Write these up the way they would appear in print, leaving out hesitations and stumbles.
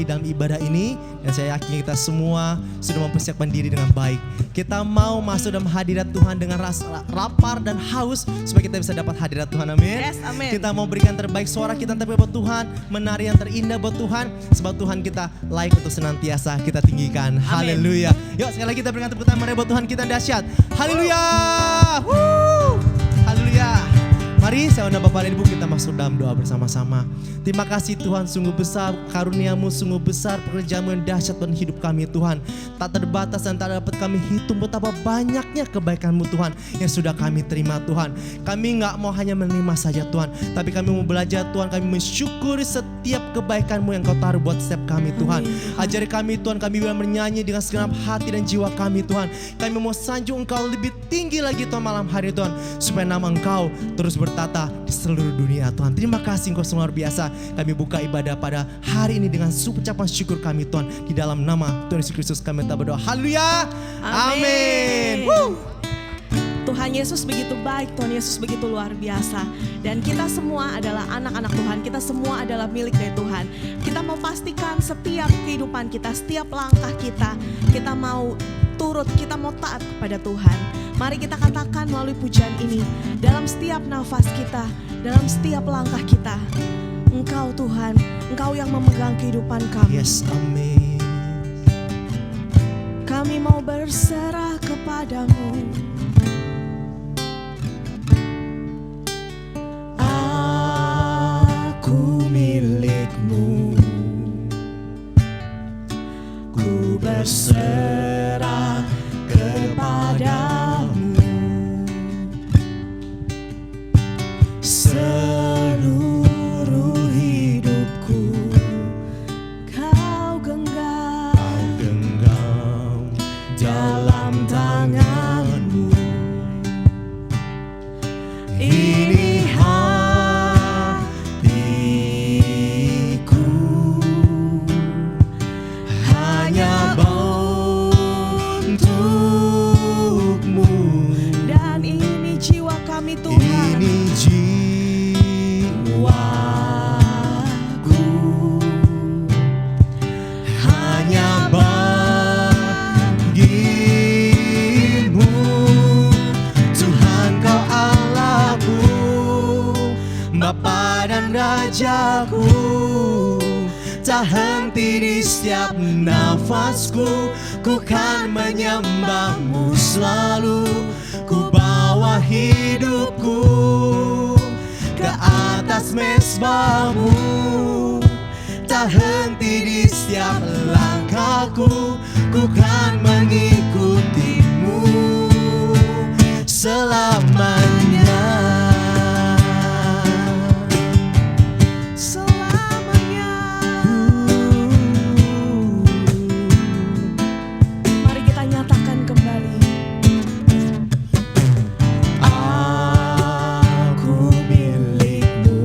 memulai dalam ibadah ini. Dan saya yakin kita semua sudah mempersiapkan diri dengan baik. Kita mau masuk dalam hadirat Tuhan dengan rasa lapar dan haus supaya kita bisa dapat hadirat Tuhan. Amin. Yes, amin. Kita mau berikan terbaik suara kita terbaik buat Tuhan, menari yang terindah buat Tuhan, sebab Tuhan kita layak untuk senantiasa kita tinggikan. Haleluya. Yuk sekali lagi kita berikan tepuk tangan buat Tuhan kita dahsyat. Haleluya. Haleluya. Mari saya undang Bapak dan Ibu kita masuk dalam doa bersama-sama. Terima kasih Tuhan, sungguh besar karunia-Mu, sungguh besar pekerjaan-Mu yang dahsyat dalam hidup kami Tuhan. Tak terbatas dan tak dapat kami hitung betapa banyaknya kebaikan-Mu Tuhan yang sudah kami terima Tuhan. Kami gak mau hanya menerima saja Tuhan, tapi kami mau belajar Tuhan, kami mensyukuri setiap kebaikan-Mu yang Kau taruh buat setiap kami Tuhan. Ajari kami Tuhan, kami bisa bernyanyi dengan segenap hati dan jiwa kami Tuhan. Kami mau sanjung Engkau lebih tinggi lagi Tuhan malam hari Tuhan, supaya nama Engkau terus bertata di seluruh dunia Tuhan. Terima kasih Engkau luar biasa. Kami buka ibadah pada hari ini dengan ucapan syukur kami Tuhan. Di dalam nama Tuhan Yesus Kristus kami berdoa. Haleluya. Amin. Tuhan Yesus begitu baik, Tuhan Yesus begitu luar biasa. Dan kita semua adalah anak-anak Tuhan, kita semua adalah milik dari Tuhan. Kita mau pastikan setiap kehidupan kita, setiap langkah kita mau turut, kita mau taat kepada Tuhan. Mari kita katakan melalui pujian ini, dalam setiap nafas kita, dalam setiap langkah kita, Engkau Tuhan, Engkau yang memegang kehidupan kami. Yes, amin. Kami mau berserah kepadamu. Aku milik-Mu, ku berserah kepadamu. Seluruh hidupku Kau genggam dalam tangan-Mu. Ini hatiku, hanya untuk-Mu. Dan ini jiwa kami Tuhan. Ini jiwaku, hanya bagi-Mu. Tuhan Kau Allahku, Bapa dan Rajaku. Tak henti di setiap nafasku, ku kan menyembah-Mu selalu. Ku bawa hidupku ke atas mezbah-Mu. Tak henti di setiap langkahku, ku kan mengikuti-Mu selamanya. Selamanya. Mari kita nyatakan kembali. Aku milik-Mu,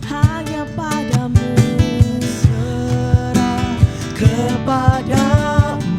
Hanya padamu. serah kepadamu.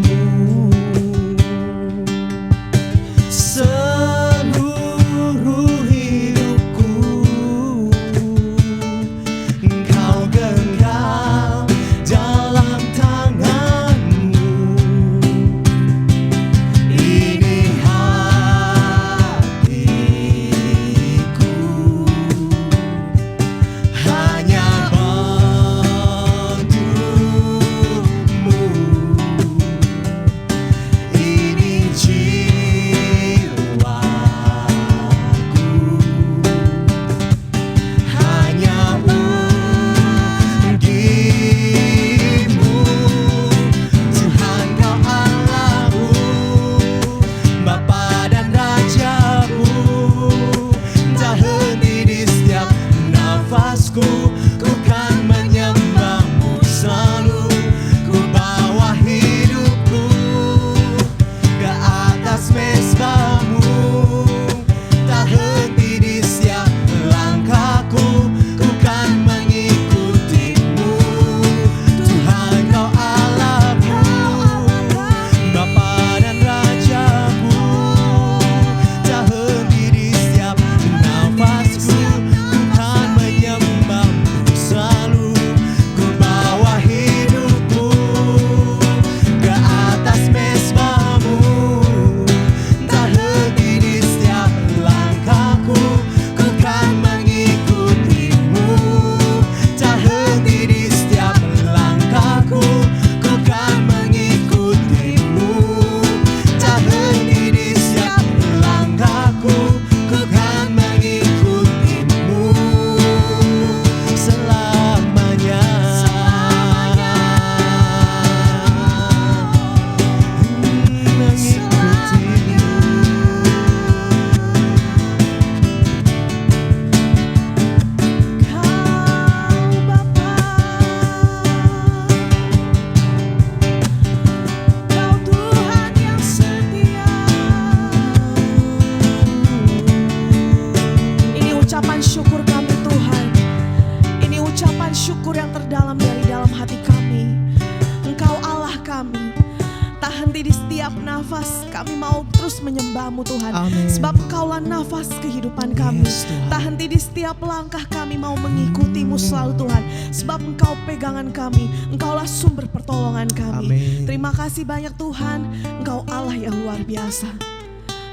setiap nafas kami mau terus menyembah-Mu Tuhan. Amin. Sebab Engkaulah nafas kehidupan kami. Yes, Tuhan. Tak henti di setiap langkah kami mau mengikuti-Mu selalu Tuhan. Sebab Engkau pegangan kami, Engkaulah sumber pertolongan kami. Amin. Terima kasih banyak Tuhan, Engkau Allah yang luar biasa.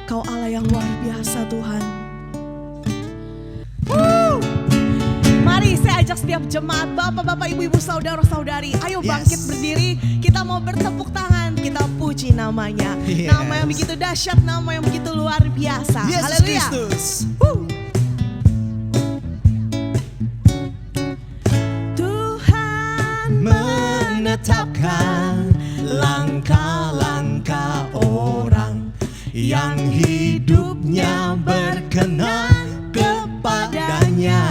Engkau Allah yang luar biasa Tuhan. Mari saya ajak setiap jemaat, bapak-bapak, ibu-ibu, saudara-saudari, ayo bangkit berdiri. Kita mau bertepuk tangan, kita puji namanya. Yes. Nama yang begitu dahsyat, nama yang begitu luar biasa. Yesus Haleluya. Kristus. Tuhan Menetapkan langkah-langkah orang yang hidupnya berkenan kepadanya.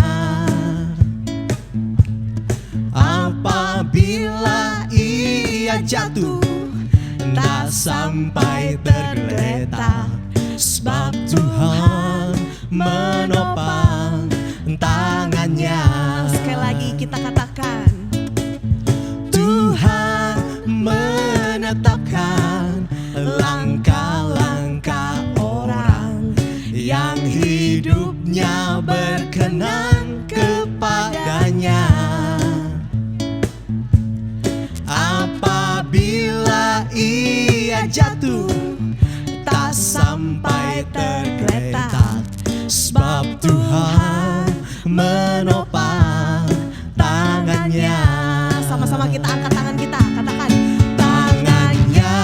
Apabila ia jatuh, tak sampai tergeletak, sebab Tuhan menopang tangannya. Sekali lagi kita katakan, Tuhan menetapkan langkah-langkah orang yang hidupnya berkenan kepadanya. Apabila ia jatuh, tak sampai tergeletak, sebab Tuhan menopang tangannya. sama-sama kita angkat tangan kita, katakan Tangannya,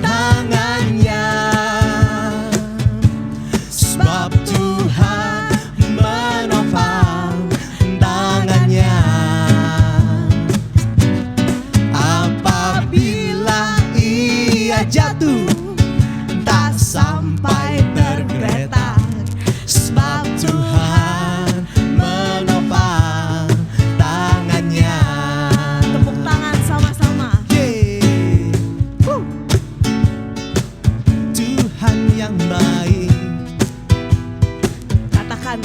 tangannya, sebab Tuhan menopang tangannya. Apabila ia jatuh, tak sampai tergeletak, sebab Tuhan menopang tangannya. tepuk tangan sama-sama. Tuhan yang baik. Katakan,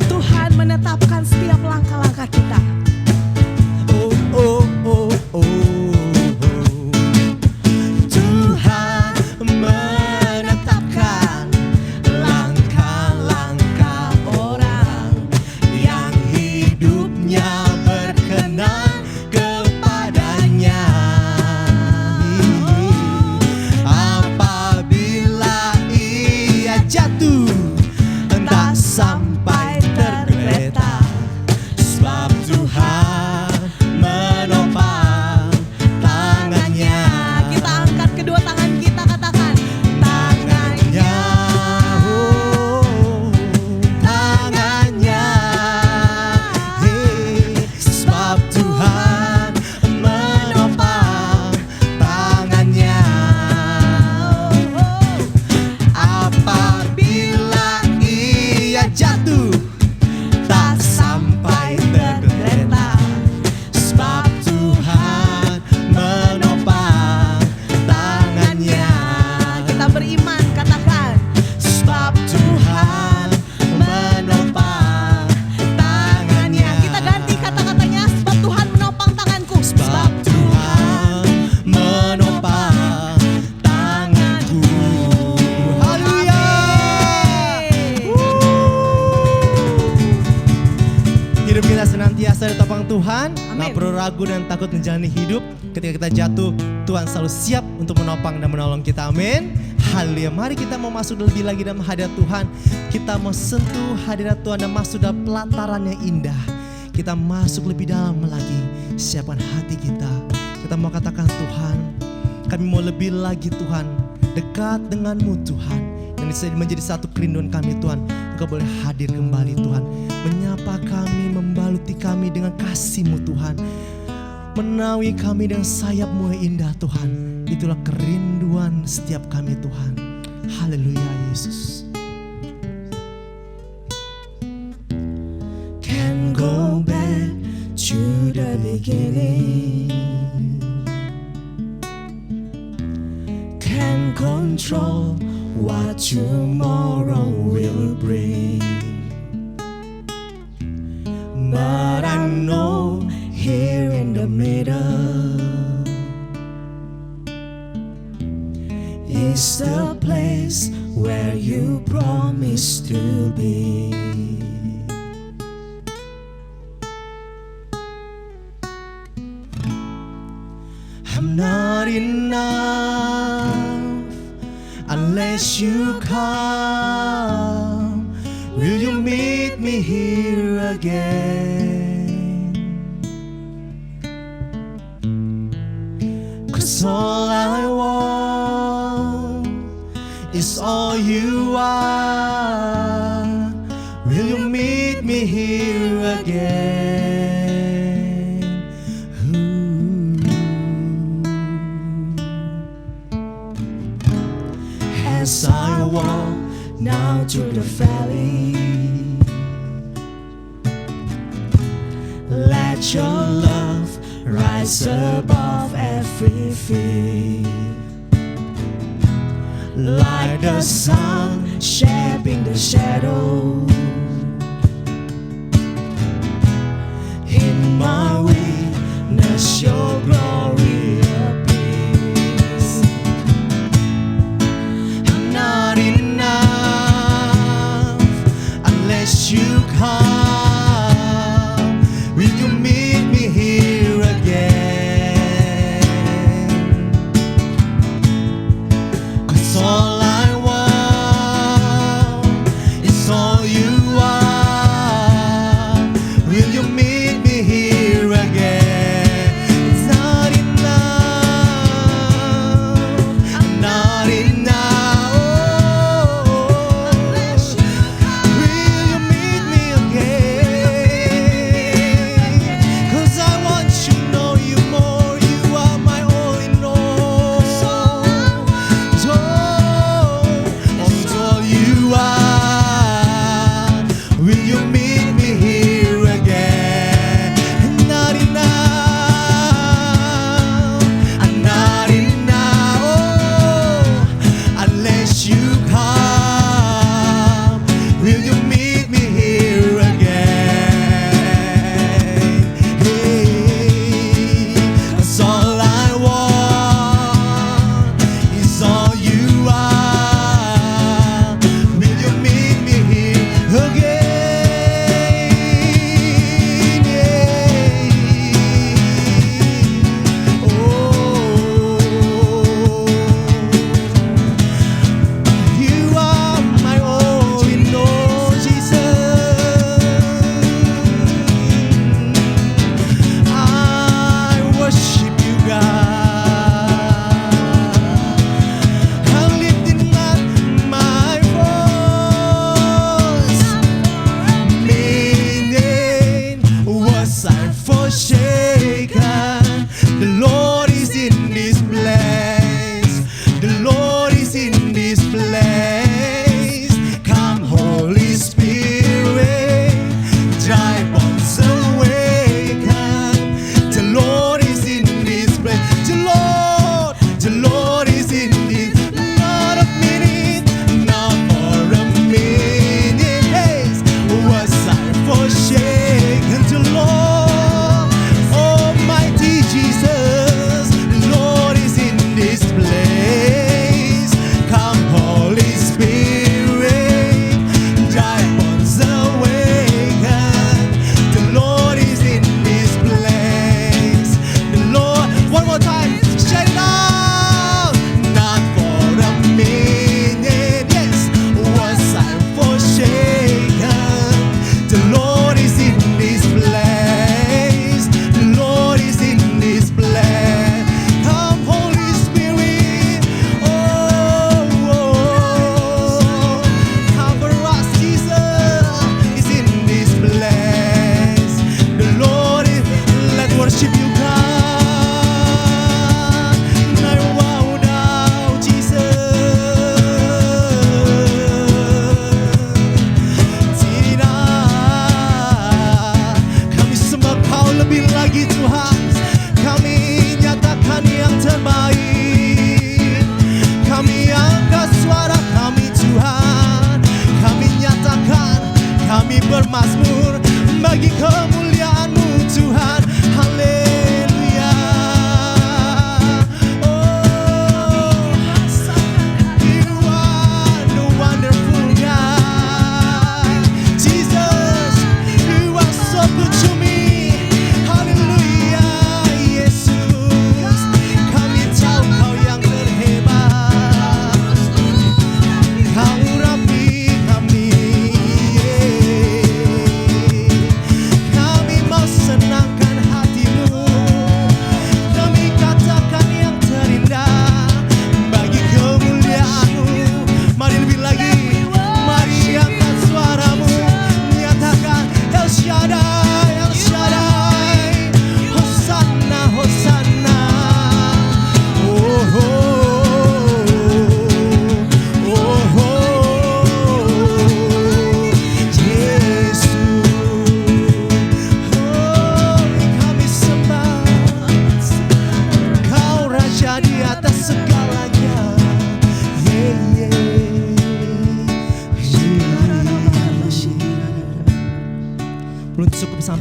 Tuhan menetapkan setiap langkah-langkah kita. Oh, oh, oh, oh, oh. Tuhan menetapkan langkah-langkah orang yang hidupnya berkenan kepadanya. Apabila ia jatuh, tak sampai tergeletak, sebab Tuhan menopang tangannya. Kita angkat kedua tangan kita, katakan Tangannya, oh, tangannya, sebab Tuhan menopang tangannya. Apabila ia jatuh, tak sampai tergeletak, sebab Tuhan menopang tangannya. kita beriman, katakan Sebab Tuhan menopang tangannya. kita ganti kata-katanya, sebab Tuhan menopang tanganku. Sebab Tuhan menopang tanganku. Haleluya. Hidup kita senantiasa ditopang Tuhan. Amin. Nggak perlu ragu dan takut menjalani hidup. Ketika kita jatuh, Tuhan selalu siap untuk menopang dan menolong kita. Amin. Haleluya. Mari kita mau masuk lebih lagi dalam hadirat Tuhan. Kita mau sentuh hadirat Tuhan dan masuk dalam pelataran yang indah. Kita masuk lebih dalam lagi. Siapkan hati kita. Kita mau katakan, Tuhan, kami mau lebih lagi Tuhan, dekat denganmu Tuhan. Dan bisa menjadi satu kerinduan kami Tuhan. Engkau boleh hadir kembali Tuhan, menyapa kami, membaluti kami dengan kasih-Mu Tuhan, menaungi kami dengan sayap-Mu yang indah Tuhan. Itulah kerinduan setiap kami Tuhan. Haleluya Yesus. Can go back to the beginning, can control what tomorrow will bring, but I know here in the middle is the place where you promised to be. I'm not enough unless you come. Will you meet me here again? 'Cause all I want is all you are. Will you meet me here again? Ooh. As I walk now through the valley, let your love rise above every fear. Like the sun shaping the shadow, in my weakness your glory appears. I'm not enough unless you come. Will you meet me here again? 'Cause all I want is all you are. Will you meet me here again? 'Cause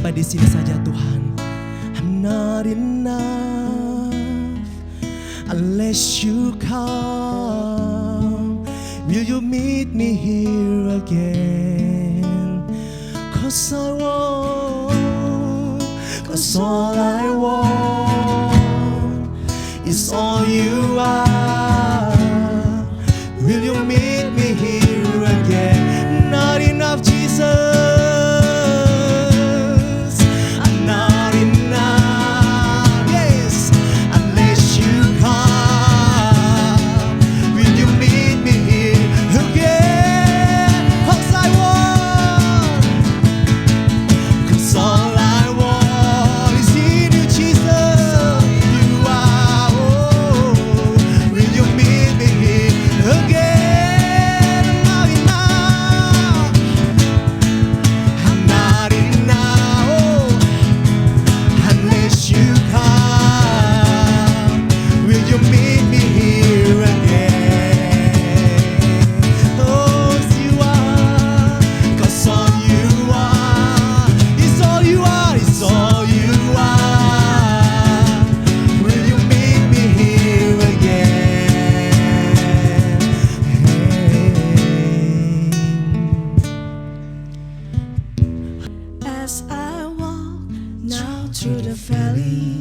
sampai di sini saja Tuhan. I'm not enough unless you come. Will you meet me here again? 'Cause all I want is all you are. Will you meet me here again? Not enough, Jesus. I'm not enough, yes, unless you come. Will you meet me here again? 'Cause all I want is in you, Jesus. You are, oh, will you meet me here again? Not enough, I'm not enough, oh, unless you come. Will you meet me here again? Oh, you are, 'cause all you are is all you are, is all you are. Will you meet me here again? As I walk now through the valley,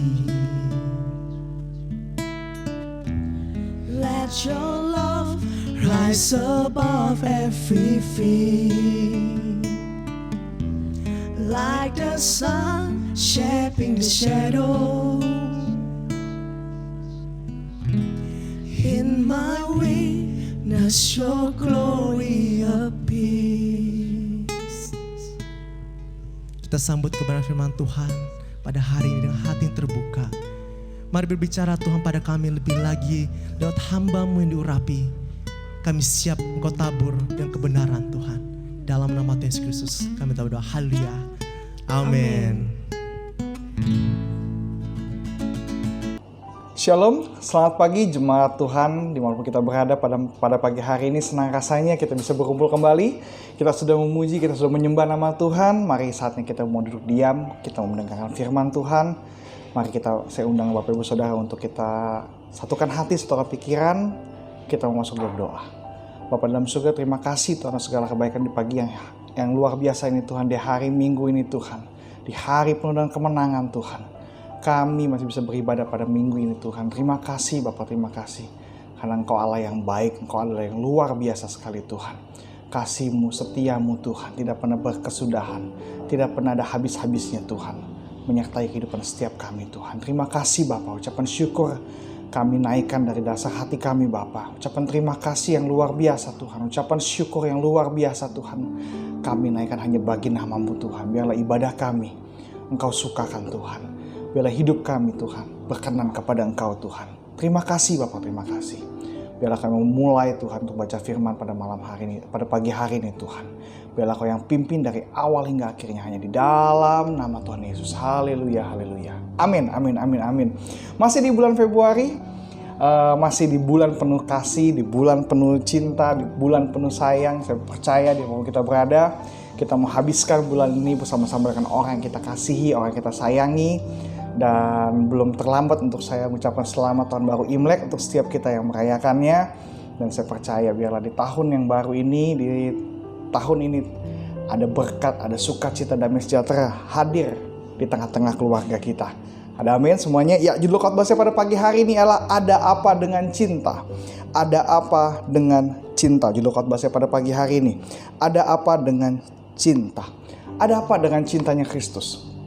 let your love rise above every fear. Like the sun shaping the shadow, in my weakness your glory appears. Kita sambut kebenaran firman Tuhan pada hari ini dengan hati yang terbuka. Mari berbicara Tuhan pada kami lebih lagi lewat hamba-Mu yang diurapi. Kami siap Engkau tabur dengan kebenaran Tuhan. Dalam nama Tuhan Yesus Kristus kami tahu doa. Haleluya. Amin. Shalom, selamat pagi jemaat Tuhan dimanapun kita berada pada pagi hari ini. Senang rasanya kita bisa berkumpul kembali. Kita sudah memuji, kita sudah menyembah nama Tuhan. Mari saatnya kita mau duduk diam, kita mau mendengarkan firman Tuhan. Mari saya undang Bapak Ibu Saudara untuk kita satukan hati, satukan pikiran. Kita mau masuk berdoa. Bapa dalam surga, terima kasih Tuhan atas segala kebaikan di pagi yang luar biasa ini Tuhan. Di hari Minggu ini Tuhan, di hari penuh dengan kemenangan Tuhan, kami masih bisa beribadah pada minggu ini Tuhan. Terima kasih Bapak, terima kasih. Karena Engkau Allah yang baik, Engkau Allah yang luar biasa sekali Tuhan. Kasih-Mu, setia-Mu Tuhan, tidak pernah berkesudahan, tidak pernah ada habis-habisnya Tuhan, menyertai kehidupan setiap kami Tuhan. Terima kasih Bapak, ucapan syukur kami naikkan dari dasar hati kami Bapak. Ucapan terima kasih yang luar biasa Tuhan, ucapan syukur yang luar biasa Tuhan, kami naikkan hanya bagi nama-Mu Tuhan. Biarlah ibadah kami Engkau sukakan Tuhan. Biarlah hidup kami Tuhan berkenan kepada Engkau Tuhan. Terima kasih Bapak, terima kasih. Biarlah kami memulai Tuhan untuk baca firman pada malam hari ini, pada pagi hari ini Tuhan. Biarlah Kau yang pimpin dari awal hingga akhirnya, hanya di dalam nama Tuhan Yesus. Haleluya, haleluya. Amin, amin, amin, amin. Masih di bulan Februari, masih di bulan penuh kasih, di bulan penuh cinta, di bulan penuh sayang. Saya percaya di mana kita berada, kita mau habiskan bulan ini bersama-sama dengan orang yang kita kasihi, orang yang kita sayangi. Dan belum terlambat untuk saya mengucapkan selamat tahun baru Imlek untuk setiap kita yang merayakannya. Dan saya percaya biarlah di tahun yang baru ini, di tahun ini ada berkat, ada sukacita, damai sejahtera hadir di tengah-tengah keluarga kita. Ada amin semuanya. Ya, judul khotbah saya pada pagi hari ini adalah ada apa dengan cinta. Ada apa dengan cinta. Judul khotbah saya pada pagi hari ini, ada apa dengan cinta. Ada apa dengan cintanya Kristus?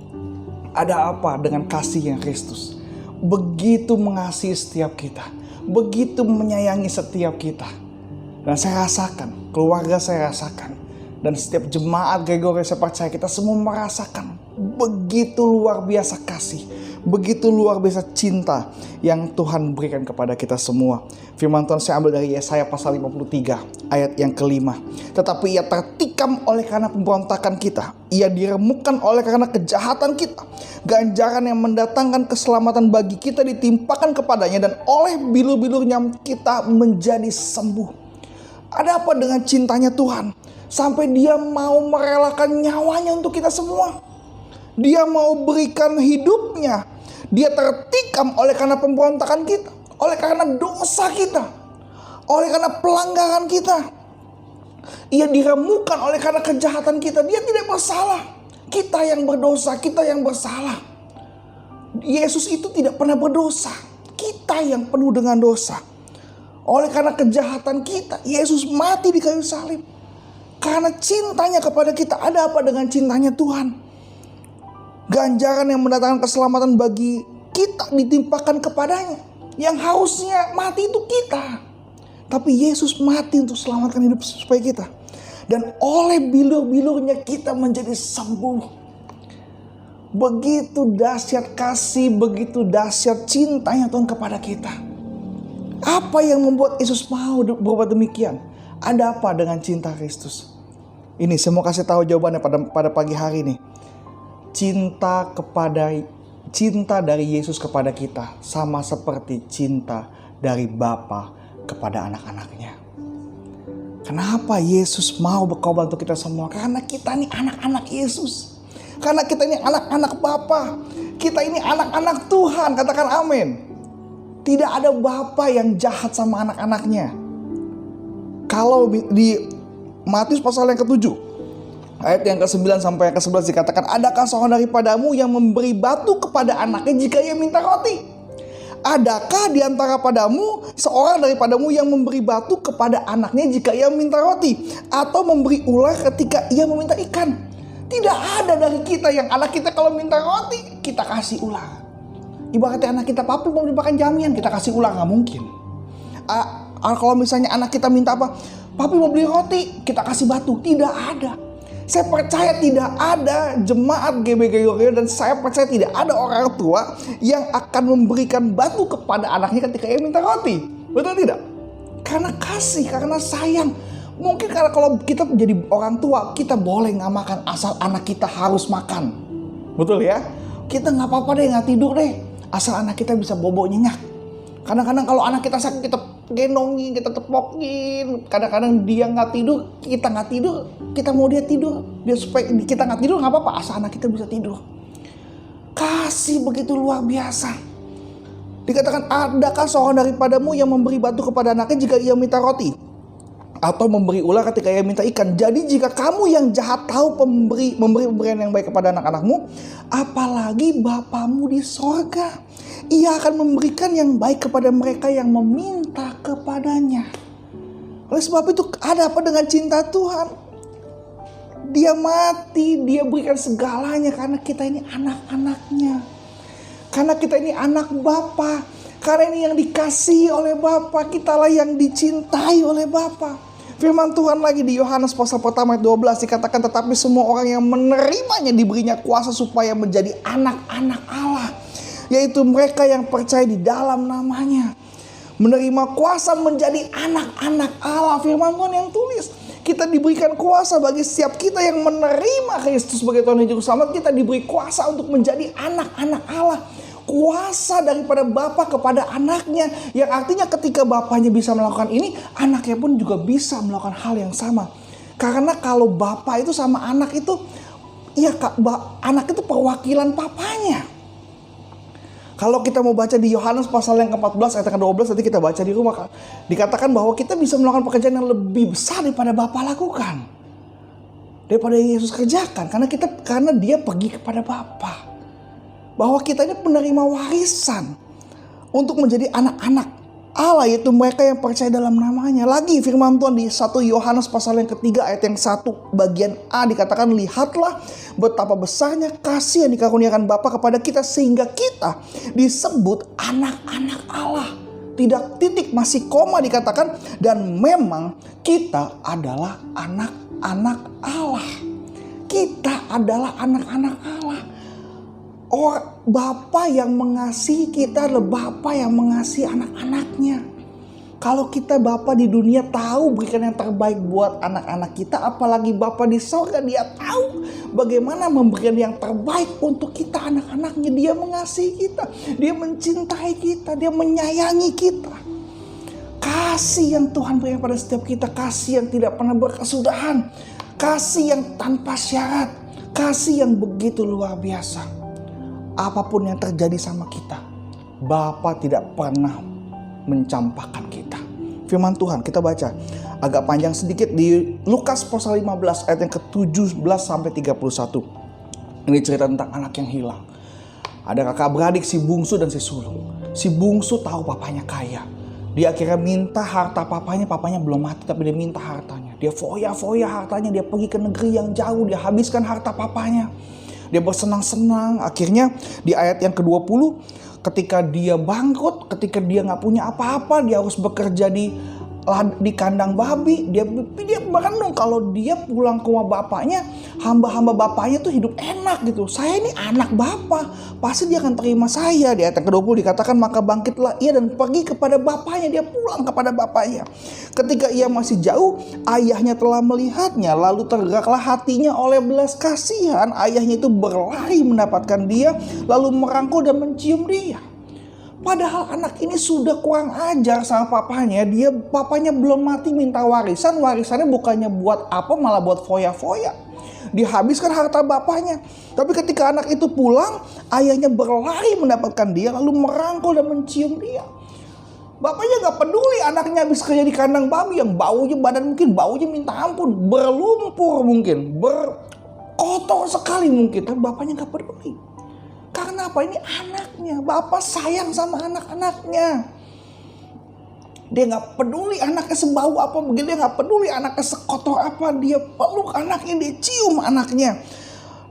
Ada apa dengan kasihnya Kristus? Begitu mengasihi setiap kita, begitu menyayangi setiap kita. Dan saya rasakan, keluarga saya rasakan, dan setiap jemaat Gregoria saya percaya kita semua merasakan begitu luar biasa kasih, begitu luar biasa cinta yang Tuhan berikan kepada kita semua. Firman Tuhan saya ambil dari Yesaya pasal 53 ayat yang kelima. Tetapi ia tertikam oleh karena pemberontakan kita, ia diremukkan oleh karena kejahatan kita. Ganjaran yang mendatangkan keselamatan bagi kita ditimpakan kepadanya, dan oleh bilur-bilurnya kita menjadi sembuh. Ada apa dengan cintanya Tuhan sampai dia mau merelakan nyawanya untuk kita semua? Dia mau berikan hidupnya. Dia tertikam oleh karena pemberontakan kita, oleh karena dosa kita, oleh karena pelanggaran kita. Ia diremukkan oleh karena kejahatan kita. Dia tidak bersalah. Kita yang berdosa, kita yang bersalah. Yesus itu tidak pernah berdosa. Kita yang penuh dengan dosa. Oleh karena kejahatan kita, Yesus mati di kayu salib. Karena cintanya kepada kita. Ada apa dengan cintanya Tuhan? Ganjaran yang mendatangkan keselamatan bagi kita ditimpakan kepadanya. Yang harusnya mati itu kita. Tapi Yesus mati untuk selamatkan hidup supaya kita. Dan oleh bilur-bilurnya kita menjadi sembuh. Begitu dahsyat kasih, begitu dahsyat cintanya Tuhan kepada kita. Apa yang membuat Yesus mau berbuat demikian? Ada apa dengan cinta Kristus? Ini saya mau kasih tahu jawabannya pada pagi hari ini. Cinta dari Yesus kepada kita sama seperti cinta dari Bapa kepada anak-anaknya. Kenapa Yesus mau berkorban untuk kita semua? Karena kita ini anak-anak Yesus. Karena kita ini anak-anak Bapa. Kita ini anak-anak Tuhan. Katakan amin. Tidak ada Bapa yang jahat sama anak-anaknya. Kalau di Matius pasal yang ke-7, ayat yang ke-9 sampai yang ke-11 dikatakan, adakah seorang daripadamu yang memberi batu kepada anaknya jika ia minta roti? Adakah di antara padamu seorang daripadamu yang memberi batu kepada anaknya jika ia minta roti? Atau memberi ular ketika ia meminta ikan? Tidak ada dari kita yang anak kita kalau minta roti, kita kasih ular. Ibaratnya anak kita, papi mau dimakan jamian, kita kasih ular, gak mungkin. Kalau misalnya anak kita minta apa? Papi mau beli roti, kita kasih batu. Tidak ada. Saya percaya tidak ada jemaat GBG Yorio, dan saya percaya tidak ada orang tua yang akan memberikan batu kepada anaknya ketika ia minta roti. Betul tidak? Karena kasih, karena sayang. Mungkin karena kalau kita jadi orang tua, kita boleh gak makan asal anak kita harus makan. Betul ya? Kita gak apa-apa deh, gak tidur deh, asal anak kita bisa bobo nyenyak. Kadang-kadang kalau anak kita sakit, kita gendongin, kita tepokin. Kadang-kadang dia gak tidur, kita gak tidur, kita mau dia tidur. Biar supaya kita gak tidur gak apa-apa, asal anak kita bisa tidur. Kasih begitu luar biasa. Dikatakan, adakah seorang daripadamu yang memberi batu kepada anaknya jika ia minta roti? Atau memberi ular ketika ia minta ikan? Jadi jika kamu yang jahat tahu memberi pemberian yang baik kepada anak-anakmu, apalagi Bapamu di sorga, Ia akan memberikan yang baik kepada mereka yang meminta kepadanya. Oleh sebab itu, ada apa dengan cinta Tuhan? Dia mati, dia berikan segalanya karena kita ini anak-anaknya. Karena kita ini anak Bapa. Karena ini yang dikasihi oleh Bapa, kitalah yang dicintai oleh Bapa. Firman Tuhan lagi di Yohanes pasal pertama ayat 12 dikatakan, tetapi semua orang yang menerimanya diberinya kuasa supaya menjadi anak-anak Allah, yaitu mereka yang percaya di dalam namanya. Menerima kuasa menjadi anak-anak Allah. Firman Tuhan yang tulis, kita diberikan kuasa bagi setiap kita yang menerima Kristus sebagai Tuhan dan Juru Selamat. Kita diberi kuasa untuk menjadi anak-anak Allah. Kuasa daripada Bapa kepada anaknya, yang artinya ketika bapaknya bisa melakukan ini, anaknya pun juga bisa melakukan hal yang sama. Karena kalau bapak itu sama anak itu, ya anak itu perwakilan papanya. Kalau kita mau baca di Yohanes pasal yang ke-14 ayat ke-12, nanti kita baca di rumah, dikatakan bahwa kita bisa melakukan pekerjaan yang lebih besar daripada Bapa lakukan, daripada yang Yesus kerjakan, karena dia pergi kepada Bapa. Bahwa kita ini penerima warisan untuk menjadi anak-anak Allah, yaitu mereka yang percaya dalam namanya. Lagi firman Tuhan di 1 Yohanes pasal yang ketiga ayat yang 1 bagian A dikatakan, lihatlah betapa besarnya kasih yang dikaruniakan Bapa kepada kita sehingga kita disebut anak-anak Allah. Tidak titik, masih koma dikatakan, dan memang kita adalah anak-anak Allah. Kita adalah anak-anak Allah. Bapa yang mengasihi kita adalah Bapa yang mengasihi anak-anaknya. Kalau kita Bapa di dunia tahu berikan yang terbaik buat anak-anak kita, apalagi Bapa di sorga, dia tahu bagaimana memberikan yang terbaik untuk kita anak-anaknya. Dia mengasihi kita, dia mencintai kita, dia menyayangi kita. Kasih yang Tuhan berikan pada setiap kita, kasih yang tidak pernah berkesudahan, kasih yang tanpa syarat. Kasih yang begitu luar biasa. Apapun yang terjadi sama kita, Bapa tidak pernah mencampakkan kita. Firman Tuhan kita baca agak panjang sedikit di Lukas pasal 15 ayat yang ke-17 sampai 31. Ini cerita tentang anak yang hilang. Ada kakak beradik, si bungsu dan si sulung. Si bungsu tahu papanya kaya. Dia akhirnya minta harta papanya belum mati tapi dia minta hartanya. Dia foya-foya hartanya, dia pergi ke negeri yang jauh, dia habiskan harta papanya. Dia bersenang-senang, akhirnya di ayat yang ke-20 ketika dia bangkrut, ketika dia gak punya apa-apa, dia harus bekerja di kandang babi. Dia merenung kalau dia pulang ke rumah bapaknya, hamba-hamba bapaknya tuh hidup enak gitu. Saya ini anak bapak, pasti dia akan terima saya. Di ayat ke-20 dikatakan maka bangkitlah ia dan pergi kepada bapaknya. Dia pulang kepada bapaknya. Ketika ia masih jauh, ayahnya telah melihatnya, lalu tergeraklah hatinya oleh belas kasihan. Ayahnya itu berlari mendapatkan dia, lalu merangkul dan mencium dia. Padahal anak ini sudah kurang ajar sama papanya. Papanya belum mati minta warisan. Warisannya bukannya buat apa, malah buat foya-foya. Dihabiskan harta bapaknya. Tapi ketika anak itu pulang, ayahnya berlari mendapatkan dia, lalu merangkul dan mencium dia. Bapaknya gak peduli anaknya habis kerja di kandang babi yang baunya, badan mungkin baunya minta ampun, berlumpur mungkin, berkotor sekali mungkin. Tapi bapaknya gak peduli. Karena apa? Ini anaknya. Bapak sayang sama anak-anaknya. Dia gak peduli anaknya sebau apa, begitu dia gak peduli anaknya sekotor apa. Dia peluk anaknya, dia cium anaknya.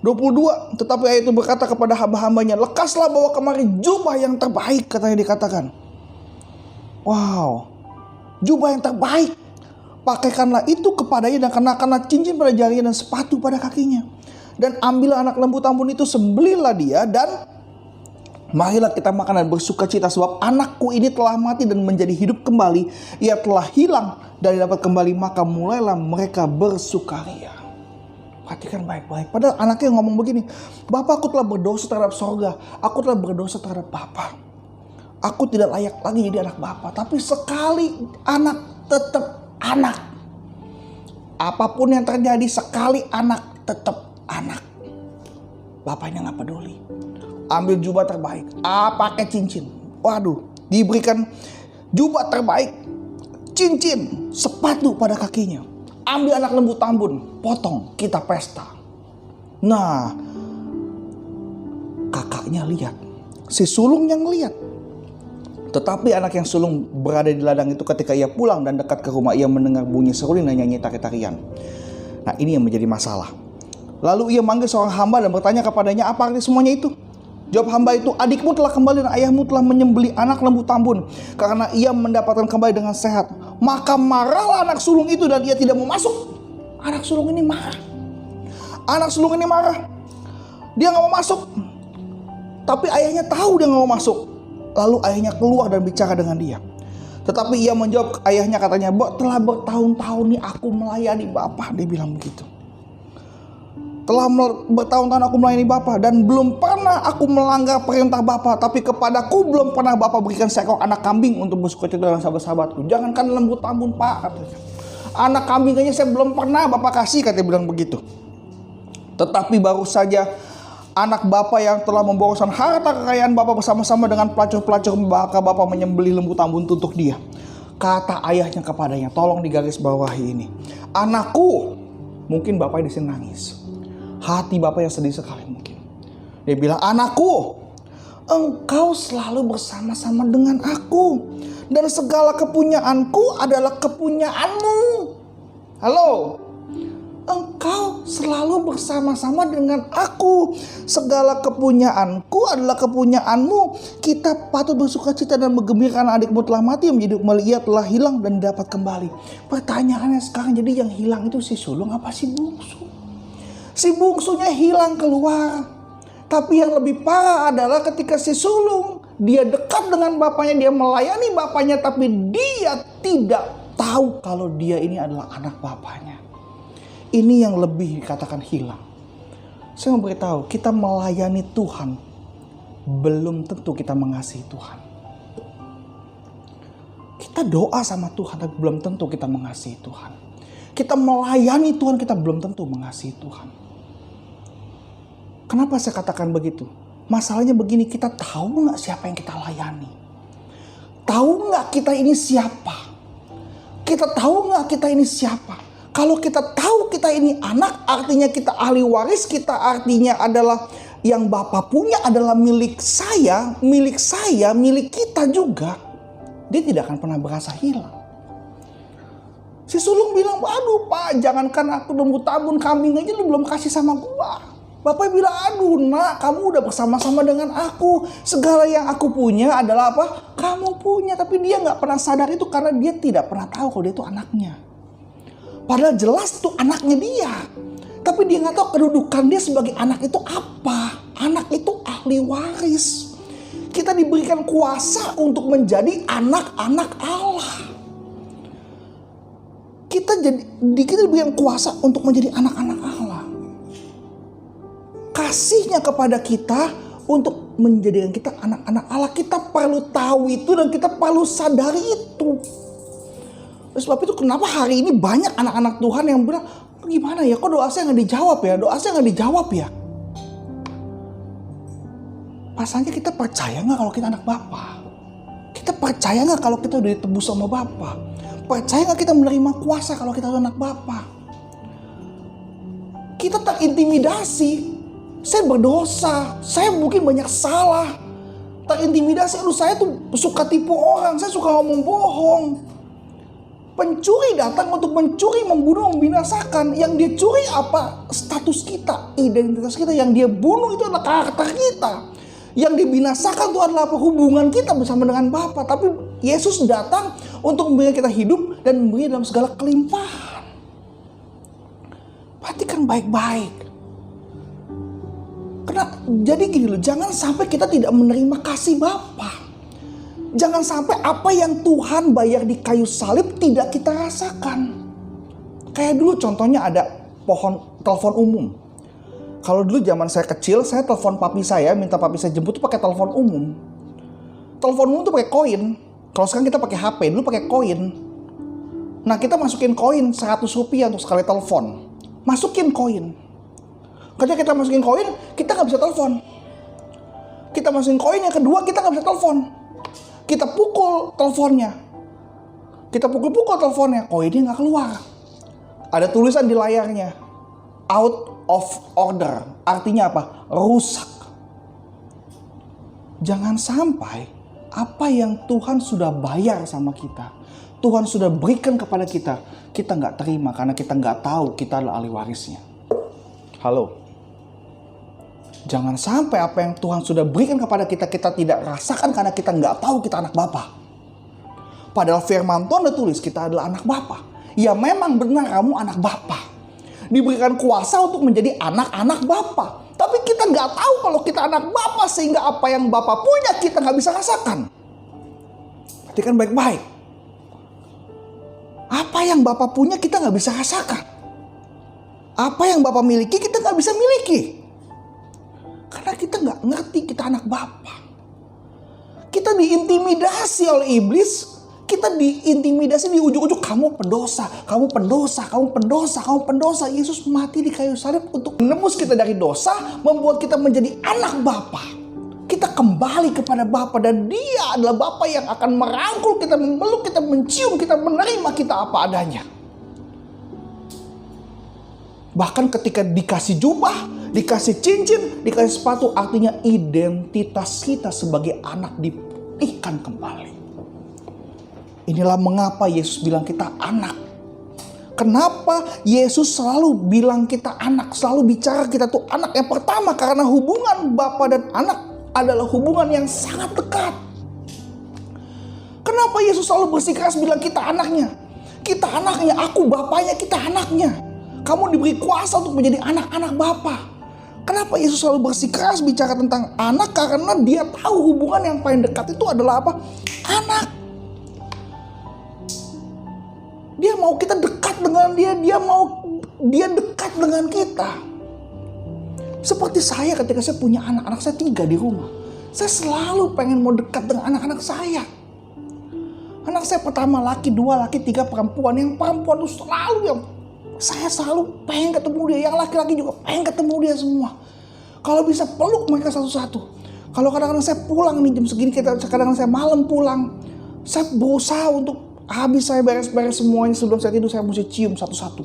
22, tetapi ayah itu berkata kepada hamba-hambanya, lekaslah bawa kemari jubah yang terbaik, katanya dikatakan. Wow, jubah yang terbaik. Pakaikanlah itu kepadanya dan kenakanlah cincin pada jarinya dan sepatu pada kakinya. Dan ambillah anak lembu tambun itu, sembelihlah dia dan marilah kita makan dan bersuka cita sebab anakku ini telah mati dan menjadi hidup kembali. Ia telah hilang dan dapat kembali, maka mulailah mereka bersukaria. Perhatikan baik-baik. Padahal anaknya ngomong begini, Bapak, aku telah berdosa terhadap sorga. Aku telah berdosa terhadap Bapak. Aku tidak layak lagi jadi anak Bapak. Tapi sekali anak tetap anak. Apapun yang terjadi, sekali anak tetap anak. Bapaknya gak peduli. Ambil jubah terbaik, pakai cincin. Waduh, diberikan jubah terbaik, cincin, sepatu pada kakinya. Ambil anak lembu tambun, potong, kita pesta. Nah, kakaknya lihat, si sulung yang lihat. Tetapi anak yang sulung berada di ladang itu ketika ia pulang dan dekat ke rumah, ia mendengar bunyi seruling dan nyanyi tari-tarian. Nah, ini yang menjadi masalah. Lalu ia manggil seorang hamba dan bertanya kepadanya, apa arti semuanya itu? Jawab hamba itu, adikmu telah kembali dan ayahmu telah menyembelih anak lembu tambun karena ia mendapatkan kembali dengan sehat. Maka marahlah anak sulung itu dan ia tidak mau masuk. Anak sulung ini marah. Dia gak mau masuk. Tapi ayahnya tahu dia gak mau masuk. Lalu ayahnya keluar dan bicara dengan dia. Tetapi ia menjawab ayahnya, katanya, telah bertahun-tahun nih aku melayani Bapak. Dia bilang begitu. Telah bertahun-tahun aku melayani Bapak dan belum pernah aku melanggar perintah Bapak. Tapi kepadaku belum pernah Bapak berikan seekor anak kambing untuk bersukacita dengan sahabat-sahabatku. Jangankan lembu tambun, Pak, katanya. Anak kambing aja saya belum pernah Bapak kasih, katanya bilang begitu. Tetapi baru saja anak Bapak yang telah memboroskan harta kekayaan Bapak bersama-sama dengan pelacur-pelacur, maka Bapak menyembelih lembu tambun untuk dia. Kata ayahnya kepadanya, tolong digaris bawahi ini. Anakku, mungkin Bapak di sini nangis. Hati Bapak yang sedih sekali mungkin. Dia bilang, anakku, engkau selalu bersama-sama dengan aku. Dan segala kepunyaanku adalah kepunyaanmu. Halo? Engkau selalu bersama-sama dengan aku. Segala kepunyaanku adalah kepunyaanmu. Kita patut bersukacita dan bergembira karena adikmu telah mati menjadi kembali. Ia telah hilang dan dapat kembali. Pertanyaannya sekarang, jadi yang hilang itu si sulung apa si bungsu? Si bungsunya hilang keluar. Tapi yang lebih parah adalah ketika si sulung, dia dekat dengan bapaknya, dia melayani bapaknya, tapi dia tidak tahu kalau dia ini adalah anak bapaknya. Ini yang lebih dikatakan hilang. Saya mau beritahu, kita melayani Tuhan, belum tentu kita mengasihi Tuhan. Kita doa sama Tuhan, tapi belum tentu kita mengasihi Tuhan. Kita melayani Tuhan, kita belum tentu mengasihi Tuhan. Kenapa saya katakan begitu? Masalahnya begini, kita tahu nggak siapa yang kita layani? Tahu nggak kita ini siapa? Kita tahu nggak kita ini siapa? Kalau kita tahu kita ini anak, artinya kita ahli waris, kita artinya adalah yang Bapa punya adalah milik saya, milik kita juga. Dia tidak akan pernah berasa hilang. Si sulung bilang, aduh Pak, jangankan aku nunggu tabun kambing aja lu belum kasih sama gua. Bapak bilang, aduh nak, kamu udah bersama-sama dengan aku. Segala yang aku punya adalah apa? Kamu punya. Tapi dia gak pernah sadar itu karena dia tidak pernah tahu kalau dia itu anaknya. Padahal jelas itu anaknya dia. Tapi dia gak tahu kedudukan dia sebagai anak itu apa. Anak itu ahli waris. Kita diberikan kuasa untuk menjadi anak-anak Allah. Kita diberikan kuasa untuk menjadi anak-anak Allah. Kasihnya kepada kita untuk menjadikan kita anak-anak Allah. Kita perlu tahu itu dan kita perlu sadari itu. Oleh sebab itu kenapa hari ini banyak anak-anak Tuhan yang bilang, gimana ya, kok doa saya gak dijawab ya? Doa saya gak dijawab ya? Pasalnya kita percaya gak kalau kita anak Bapa? Kita percaya gak kalau kita udah ditebus sama Bapa? Percaya gak kita menerima kuasa kalau kita anak Bapa? Kita terintimidasi. Saya berdosa, saya mungkin banyak salah. Terintimidasi, aduh saya tuh suka tipu orang, saya suka ngomong bohong. Pencuri datang untuk mencuri, membunuh, membinasakan. Yang dia curi apa? Status kita, identitas kita. Yang dia bunuh itu adalah karakter kita. Yang dibinasakan itu adalah hubungan kita bersama dengan Bapa. Tapi Yesus datang untuk memberikan kita hidup dan memberikan dalam segala kelimpahan. Perhatikan baik-baik. Jadi gini loh, jangan sampai kita tidak menerima kasih Bapa. Jangan sampai apa yang Tuhan bayar di kayu salib tidak kita rasakan. Kayak dulu contohnya ada telepon umum. Kalau dulu zaman saya kecil, saya telepon papi saya, minta papi saya jemput tuh pakai telepon umum. Telepon umum tuh pakai koin. Kalau sekarang kita pakai HP, dulu pakai koin. Nah kita masukin koin 100 rupiah untuk sekali telepon. Masukin koin. Ketika kita masukin koin, kita gak bisa telepon. Kita masukin koin yang kedua, kita gak bisa telepon. Kita pukul teleponnya. Kita pukul-pukul teleponnya, koinnya gak keluar. Ada tulisan di layarnya, out of order. Artinya apa? Rusak. Jangan sampai apa yang Tuhan sudah bayar sama kita, Tuhan sudah berikan kepada kita, kita gak terima karena kita gak tahu kita adalah ahli warisnya. Halo. Jangan sampai apa yang Tuhan sudah berikan kepada kita, kita tidak rasakan karena kita nggak tahu kita anak Bapa. Padahal firman Tuhan ada tulis kita adalah anak Bapa. Ya memang benar kamu anak Bapa. Diberikan kuasa untuk menjadi anak-anak Bapa. Tapi kita nggak tahu kalau kita anak Bapa sehingga apa yang Bapa punya kita nggak bisa rasakan. Perhatikan baik-baik. Apa yang Bapa punya kita nggak bisa rasakan. Apa yang Bapa miliki kita nggak bisa miliki. Karena kita nggak ngerti kita anak Bapa. Kita diintimidasi oleh iblis. Kita diintimidasi di ujung-ujung. Kamu pendosa, kamu pendosa, kamu pendosa, kamu pendosa. Yesus mati di kayu salib untuk menebus kita dari dosa. Membuat kita menjadi anak Bapa. Kita kembali kepada Bapa. Dan Dia adalah Bapa yang akan merangkul kita, memeluk kita, mencium kita, menerima kita apa adanya. Bahkan ketika dikasih jubah, dikasih cincin, dikasih sepatu, artinya identitas kita sebagai anak dipulihkan kembali. Inilah mengapa Yesus bilang kita anak. Kenapa Yesus selalu bilang kita anak, selalu bicara kita tuh anak? Yang pertama karena hubungan Bapa dan anak adalah hubungan yang sangat dekat. Kenapa Yesus selalu bersikeras bilang kita anaknya? Kita anaknya, aku bapaknya, kita anaknya. Kamu diberi kuasa untuk menjadi anak-anak Bapa. Kenapa Yesus selalu bersikeras bicara tentang anak? Karena Dia tahu hubungan yang paling dekat itu adalah apa? Anak. Dia mau kita dekat dengan Dia. Dia dekat dengan kita. Seperti saya ketika saya punya anak saya 3 di rumah. Saya selalu pengen mau dekat dengan anak-anak saya. Anak saya pertama laki, 2 laki, 3 perempuan. Yang perempuan itu selalu saya selalu pengen ketemu dia. Yang laki-laki juga pengen ketemu dia semua. Kalau bisa peluk mereka satu-satu. Kalau kadang-kadang saya pulang nih jam segini, kadang-kadang saya malam pulang, saya berusaha untuk habis saya beres-beres semuanya sebelum saya tidur, saya mesti cium satu-satu.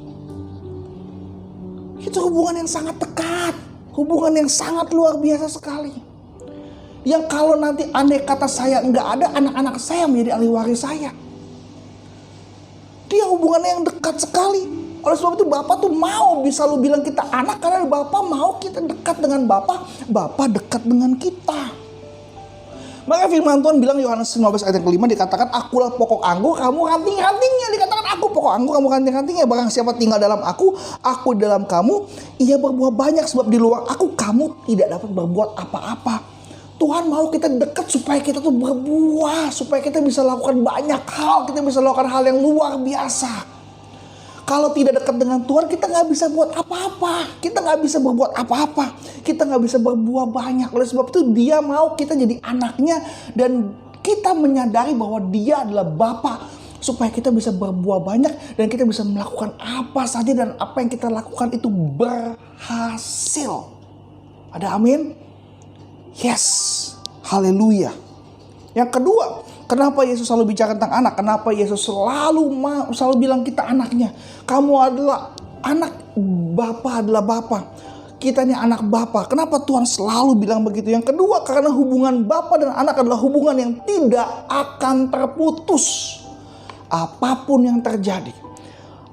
Itu hubungan yang sangat dekat, hubungan yang sangat luar biasa sekali. Yang kalau nanti andai kata saya nggak ada, anak-anak saya menjadi ahli waris saya. Dia hubungannya yang dekat sekali. Oleh sebab itu Bapak tuh mau bisa lu bilang kita anak, karena Bapak mau kita dekat dengan Bapak dekat dengan kita. Maka firman Tuhan bilang Yohanes 15 ayat yang kelima dikatakan, akulah pokok anggur, kamu ranting-rantingnya. Dikatakan aku pokok anggur, kamu ranting-rantingnya. Barang siapa tinggal dalam aku di dalam kamu, ia berbuah banyak. Sebab di luar aku, kamu tidak dapat berbuat apa-apa. Tuhan mau kita dekat supaya kita tuh berbuah, supaya kita bisa lakukan banyak hal, kita bisa lakukan hal yang luar biasa. Kalau tidak dekat dengan Tuhan, kita nggak bisa buat apa-apa. Kita nggak bisa berbuat apa-apa. Kita nggak bisa berbuah banyak. Oleh sebab itu dia mau kita jadi anaknya. Dan kita menyadari bahwa dia adalah Bapa. Supaya kita bisa berbuah banyak. Dan kita bisa melakukan apa saja. Dan apa yang kita lakukan itu berhasil. Ada amin? Yes. Haleluya. Yang kedua, kenapa Yesus selalu bicara tentang anak? Kenapa Yesus selalu bilang kita anaknya? Kamu adalah anak, Bapa adalah Bapa. Kita ini anak Bapa. Kenapa Tuhan selalu bilang begitu? Yang kedua, karena hubungan Bapa dan anak adalah hubungan yang tidak akan terputus. Apapun yang terjadi.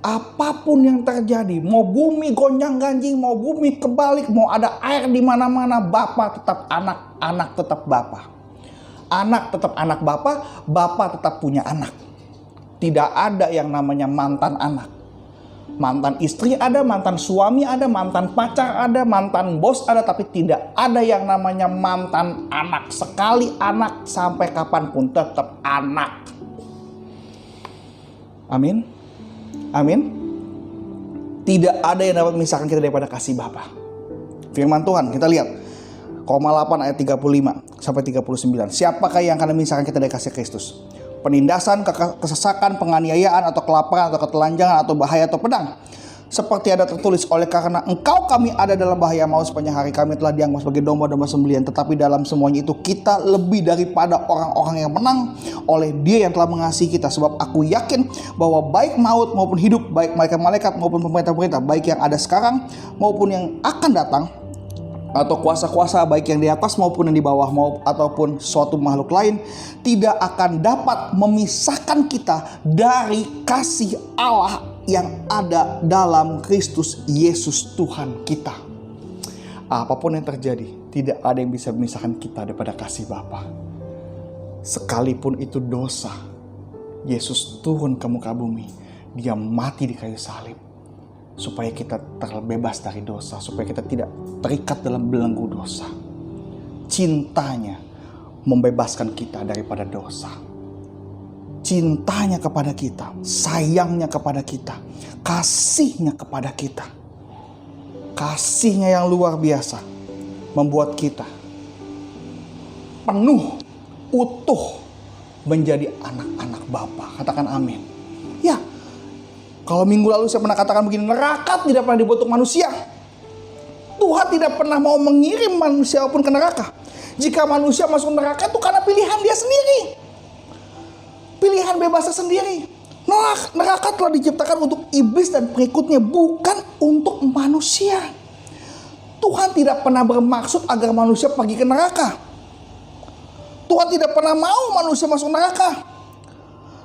Apapun yang terjadi, mau bumi gonjang-ganjing, mau bumi kebalik, mau ada air di mana-mana, Bapa tetap anak, anak tetap Bapa. Anak tetap anak Bapa, Bapa tetap punya anak. Tidak ada yang namanya mantan anak. Mantan istri ada, mantan suami ada, mantan pacar ada, mantan bos ada, tapi tidak ada yang namanya mantan anak. Sekali anak, sampai kapanpun tetap anak. Amin. Amin. Tidak ada yang dapat memisahkan kita daripada kasih Bapa. Firman Tuhan, kita lihat Roma 8 ayat 35 sampai 39. Siapakah yang akan memisahkan kita dari kasih Kristus? Penindasan, kesesakan, penganiayaan, atau kelaparan, atau ketelanjangan, atau bahaya, atau pedang. Seperti ada tertulis, oleh karena engkau kami ada dalam bahaya maut, sepanjang hari kami telah dianggap sebagai domba-domba sembelihan. Tetapi dalam semuanya itu kita lebih daripada orang-orang yang menang oleh Dia yang telah mengasihi kita. Sebab aku yakin bahwa baik maut maupun hidup, baik malaikat-malaikat maupun pemerintah-pemerintah, baik yang ada sekarang maupun yang akan datang, atau kuasa-kuasa baik yang di atas maupun yang di bawah, ataupun suatu makhluk lain, tidak akan dapat memisahkan kita dari kasih Allah yang ada dalam Kristus Yesus Tuhan kita. Apapun yang terjadi, tidak ada yang bisa memisahkan kita daripada kasih Bapa. Sekalipun itu dosa, Yesus turun ke muka bumi, Dia mati di kayu salib, supaya kita terbebas dari dosa, supaya kita tidak terikat dalam belenggu dosa. Cintanya membebaskan kita daripada dosa. Cintanya kepada kita, sayangnya kepada kita, kasihnya kepada kita. Kasihnya yang luar biasa membuat kita penuh, utuh menjadi anak-anak Bapa. Katakan amin. Ya, kalau minggu lalu saya pernah katakan begini, neraka tidak pernah dibuat untuk manusia. Tuhan tidak pernah mau mengirim manusia pun ke neraka. Jika manusia masuk neraka itu karena pilihan dia sendiri. Pilihan bebasnya sendiri. Neraka telah diciptakan untuk iblis dan pengikutnya, bukan untuk manusia. Tuhan tidak pernah bermaksud agar manusia pergi ke neraka. Tuhan tidak pernah mau manusia masuk neraka.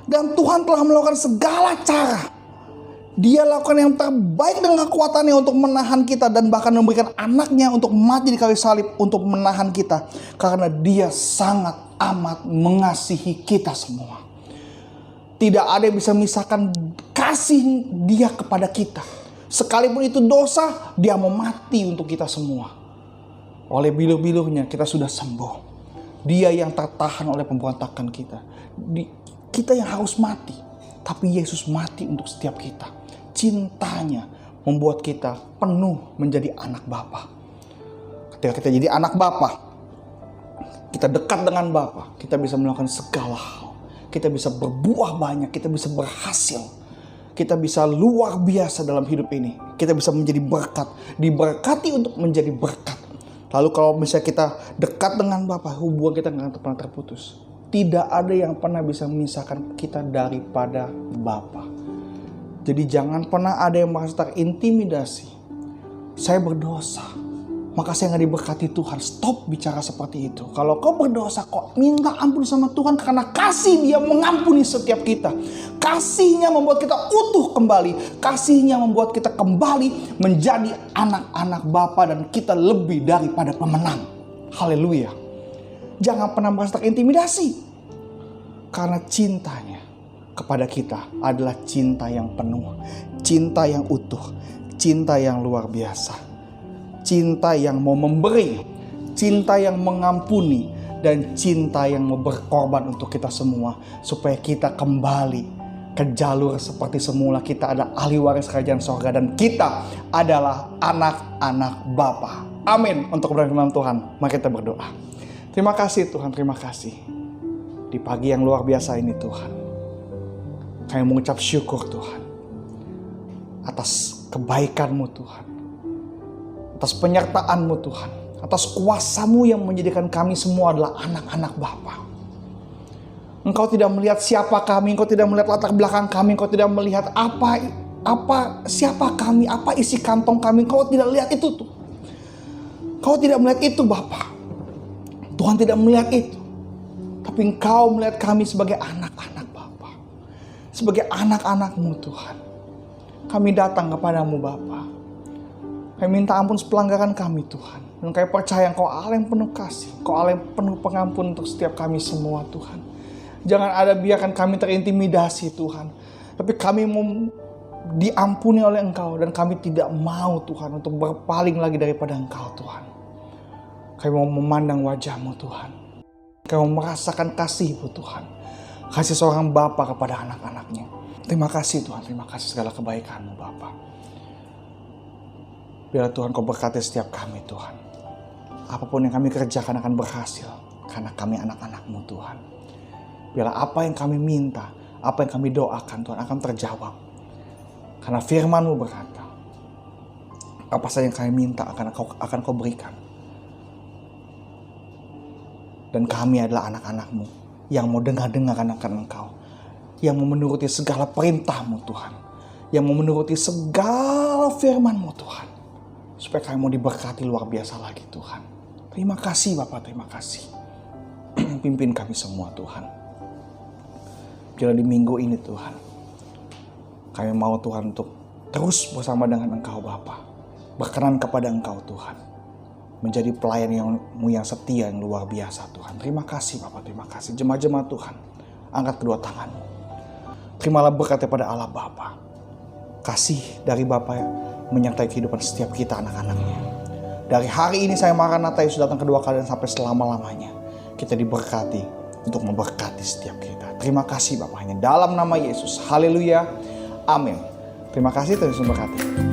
Dan Tuhan telah melakukan segala cara. Dia lakukan yang terbaik dengan kekuatannya untuk menahan kita, dan bahkan memberikan anaknya untuk mati di kayu salib untuk menahan kita. Karena Dia sangat amat mengasihi kita semua. Tidak ada yang bisa memisahkan kasih Dia kepada kita. Sekalipun itu dosa, Dia mau mati untuk kita semua. Oleh bilur-bilurnya kita sudah sembuh. Dia yang tertahan oleh pemberontakan kita. Kita yang harus mati, tapi Yesus mati untuk setiap kita. Cintanya membuat kita penuh menjadi anak Bapa. Ketika kita jadi anak Bapa, kita dekat dengan Bapa, kita bisa melakukan segala hal. Kita bisa berbuah banyak, kita bisa berhasil. Kita bisa luar biasa dalam hidup ini. Kita bisa menjadi berkat, diberkati untuk menjadi berkat. Lalu kalau misalnya kita dekat dengan Bapa, hubungan kita nggak akan pernah terputus. Tidak ada yang pernah bisa memisahkan kita daripada Bapa. Jadi jangan pernah ada yang merasa terintimidasi. Saya berdosa, maka saya nggak diberkati Tuhan. Stop bicara seperti itu. Kalau kau berdosa, kau minta ampun sama Tuhan, karena kasih Dia mengampuni setiap kita. Kasihnya membuat kita utuh kembali. Kasihnya membuat kita kembali menjadi anak-anak Bapa, dan kita lebih daripada pemenang. Haleluya. Jangan pernah merasa terintimidasi, karena cintanya kepada kita adalah cinta yang penuh, cinta yang utuh, cinta yang luar biasa, cinta yang mau memberi, cinta yang mengampuni, dan cinta yang mau berkorban untuk kita semua, supaya kita kembali ke jalur seperti semula. Kita adalah ahli waris kerajaan sorga, dan kita adalah anak-anak Bapa. Amin. Untuk kebenaran Tuhan, mari kita berdoa. Terima kasih Tuhan, terima kasih. Di pagi yang luar biasa ini Tuhan, kami mengucap syukur Tuhan atas kebaikan-Mu Tuhan, atas penyertaan-Mu Tuhan, atas kuasa-Mu yang menjadikan kami semua adalah anak-anak Bapa. Engkau tidak melihat siapa kami, Engkau tidak melihat latar belakang kami, Engkau tidak melihat siapa kami, apa isi kantong kami. Engkau tidak lihat itu tuh. Engkau tidak melihat itu Bapa. Tuhan tidak melihat itu. Tapi Engkau melihat kami sebagai anak-anak Bapa, sebagai anak-anak-Mu Tuhan. Kami datang kepadamu Bapa. Kami minta ampun sepelanggaran kami Tuhan. Dan kami percaya Engkau Allah yang penuh kasih, Engkau Allah yang penuh pengampun untuk setiap kami semua Tuhan. Jangan ada biarkan kami terintimidasi Tuhan. Tapi kami mau diampuni oleh Engkau, dan kami tidak mau Tuhan untuk berpaling lagi daripada Engkau Tuhan. Kami mau memandang wajah-Mu Tuhan. Kami mau merasakan kasih-Mu Tuhan. Kasih seorang Bapa kepada anak-anaknya. Terima kasih Tuhan, terima kasih segala kebaikan-Mu Bapa. Biarlah Tuhan Kau berkati setiap kami Tuhan. Apapun yang kami kerjakan akan berhasil, karena kami anak-anak-Mu Tuhan. Biarlah apa yang kami minta, apa yang kami doakan Tuhan akan terjawab. Karena firman-Mu berkata, apa saja yang kami minta akan Kau berikan. Dan kami adalah anak-anak-Mu yang mau dengar-dengar akan Engkau, yang mau menuruti segala perintah-Mu Tuhan, yang mau menuruti segala firman-Mu Tuhan, supaya kami mau diberkati luar biasa lagi Tuhan. Terima kasih Bapak, terima kasih. Pimpin kami semua Tuhan. Biarlah di minggu ini Tuhan, kami mau Tuhan untuk terus bersama dengan Engkau Bapa, berkenan kepada Engkau Tuhan, menjadi pelayan-Mu yang setia, yang luar biasa Tuhan. Terima kasih Bapak, terima kasih. Jemaat-jemaat Tuhan, angkat kedua tangan-Mu. Terimalah berkat daripada Allah Bapa. Kasih dari Bapa menyertai kehidupan setiap kita anak-anaknya. Dari hari ini saya Maranatha Yesus datang kedua kali dan sampai selama-lamanya. Kita diberkati untuk memberkati setiap kita. Terima kasih Bapa, hanya dalam nama Yesus. Haleluya. Amin. Terima kasih, Tuhan Yesus memberkati.